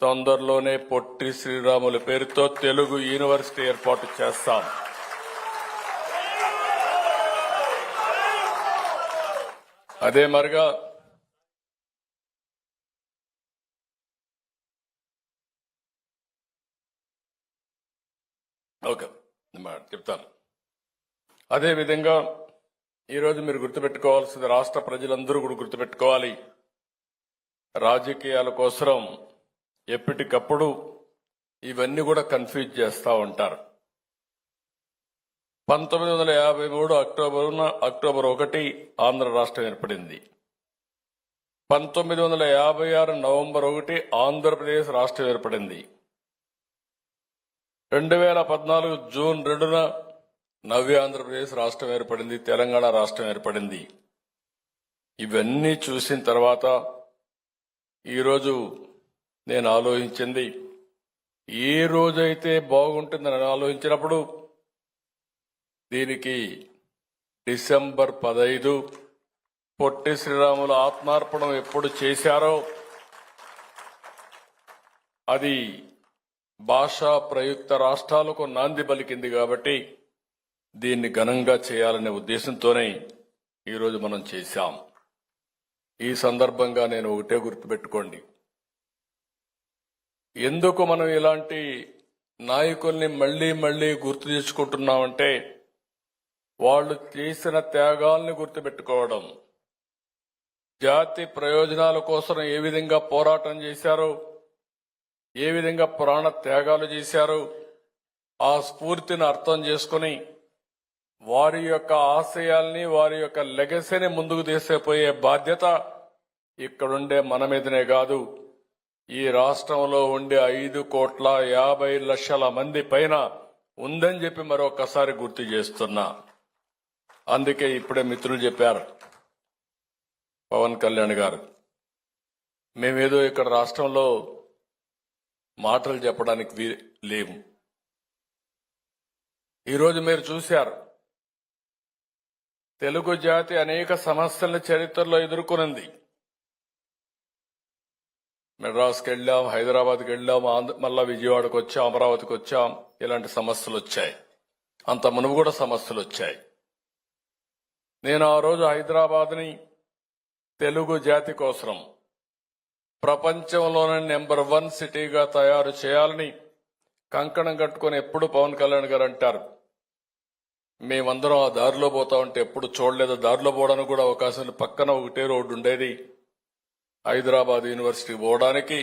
తొందరలోనే పొట్టి శ్రీరాములు పేరుతో తెలుగు యూనివర్సిటీ ఏర్పాటు చేస్తాం. అదే మరిగా ఓకే చెప్తాను. అదేవిధంగా ఈరోజు మీరు గుర్తుపెట్టుకోవాల్సింది, రాష్ట్ర ప్రజలందరూ కూడా గుర్తుపెట్టుకోవాలి, రాజకీయాల కోసం ఎప్పటికప్పుడు ఇవన్నీ కూడా కన్ఫ్యూజ్ చేస్తూ ఉంటారు. 1953 అక్టోబర్ 1 ఆంధ్ర రాష్ట్రం ఏర్పడింది. 1956 నవంబర్ 1 ఆంధ్రప్రదేశ్ రాష్ట్రం ఏర్పడింది. 2014 జూన్ 2న నవ్య ఆంధ్రప్రదేశ్ రాష్ట్రం ఏర్పడింది, తెలంగాణ రాష్ట్రం ఏర్పడింది. ఇవన్నీ చూసిన తర్వాత ఈరోజు నేను ఆలోచించింది, ఏ రోజైతే బాగుంటుందని ఆలోచించినప్పుడు దీనికి డిసెంబర్ 15 పొట్టి శ్రీరాములు ఆత్మార్పణం ఎప్పుడు చేశారో అది భాషా ప్రయుక్త రాష్ట్రాలకు నాంది పలికింది. కాబట్టి దీన్ని ఘనంగా చేయాలనే ఉద్దేశంతోనే ఈరోజు మనం చేశాం. ఈ సందర్భంగా నేను ఒకటే గుర్తుపెట్టుకోండి, ఎందుకు మనం ఇలాంటి నాయకుల్ని మళ్లీ మళ్లీ గుర్తు తెచ్చుకుంటున్నామంటే, వాళ్ళు చేసిన త్యాగాల్ని గుర్తుపెట్టుకోవడం, జాతి ప్రయోజనాల కోసం ఏ విధంగా పోరాటం చేశారో, ఏ విధంగా ప్రాణ త్యాగాలు చేశారో ఆ స్ఫూర్తిని అర్థం చేసుకుని వారి యొక్క ఆశయాల్ని, వారి యొక్క లెగసీని ముందుకు తీసుకుపోయే బాధ్యత ఇక్కడుండే మన మీదనే కాదు, ఈ రాష్ట్రంలో ఉండే 5,50,00,000 మంది పైన ఉందని చెప్పి మరొకసారి గుర్తు చేస్తున్నా. అందుకే ఇప్పుడే మిత్రులు చెప్పారు, పవన్ కళ్యాణ్ గారు, మేమేదో ఇక్కడ రాష్ట్రంలో మాటలు చెప్పడానికి లేవు. ఈరోజు మీరు చూశారు, తెలుగు జాతి అనేక సమస్యలను చరిత్రలో ఎదుర్కొనింది. మెడ్రాస్కి వెళ్ళాం, హైదరాబాద్కి వెళ్ళాం, మళ్ళా విజయవాడకు వచ్చాం, అమరావతికి వచ్చాం. ఇలాంటి సమస్యలు వచ్చాయి. అంత మునుపు కూడా సమస్యలు వచ్చాయి. నేను ఆ రోజు హైదరాబాద్ని తెలుగు జాతి కోసం ప్రపంచంలోనే నెంబర్ 1 సిటీగా తయారు చేయాలని కంకణం కట్టుకుని ఎప్పుడు పవన్ కళ్యాణ్ గారు అంటారు. మేమందరం ఆ దారిలో పోతా ఉంటే ఎప్పుడు చూడలేదు. దారిలో పోవడానికి కూడా అవకాశం, పక్కన ఒకటే రోడ్డు ఉండేది. హైదరాబాద్ యూనివర్సిటీకి పోవడానికి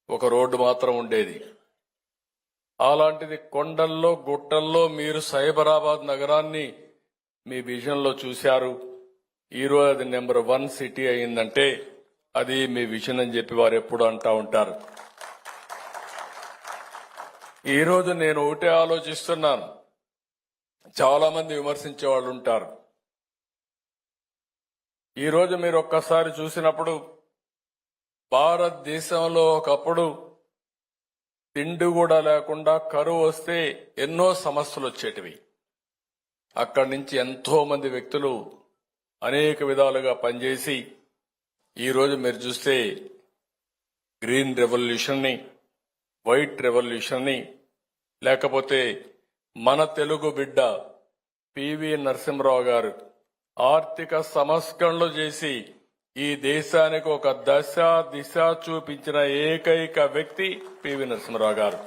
ఒక రోడ్డు మాత్రం ఉండేది. అలాంటిది కొండల్లో గుట్టల్లో మీరు సైబరాబాద్ నగరాన్ని మీ విజన్లో చూశారు. ఈరోజు అది నెంబర్ 1 సిటీ అయిందంటే అది మీ విజన్ అని చెప్పి వారు ఎప్పుడు అంటా ఉంటారు. ఈరోజు నేను ఒకటే ఆలోచిస్తున్నాను, చాలా మంది విమర్శించే వాళ్ళు ఉంటారు. ఈరోజు మీరు ఒక్కసారి చూసినప్పుడు భారతదేశంలో ఒకప్పుడు తిండి కూడా లేకుండా కరువు వస్తే ఎన్నో సమస్యలు వచ్చేటివి. అక్కడి నుంచి ఎంతో మంది వ్యక్తులు అనేక విధాలుగా పనిచేసి ఈరోజు మీరు చూస్తే గ్రీన్ రెవల్యూషన్ని, వైట్ రెవల్యూషన్ని, లేకపోతే మన తెలుగు బిడ్డ పివి నరసింహరావు గారు ఆర్థిక సంస్కరణలు చేసి ఈ దేశానికి ఒక దశ దిశ చూపించిన ఏకైక వ్యక్తి పివి నరసింహరావు గారు.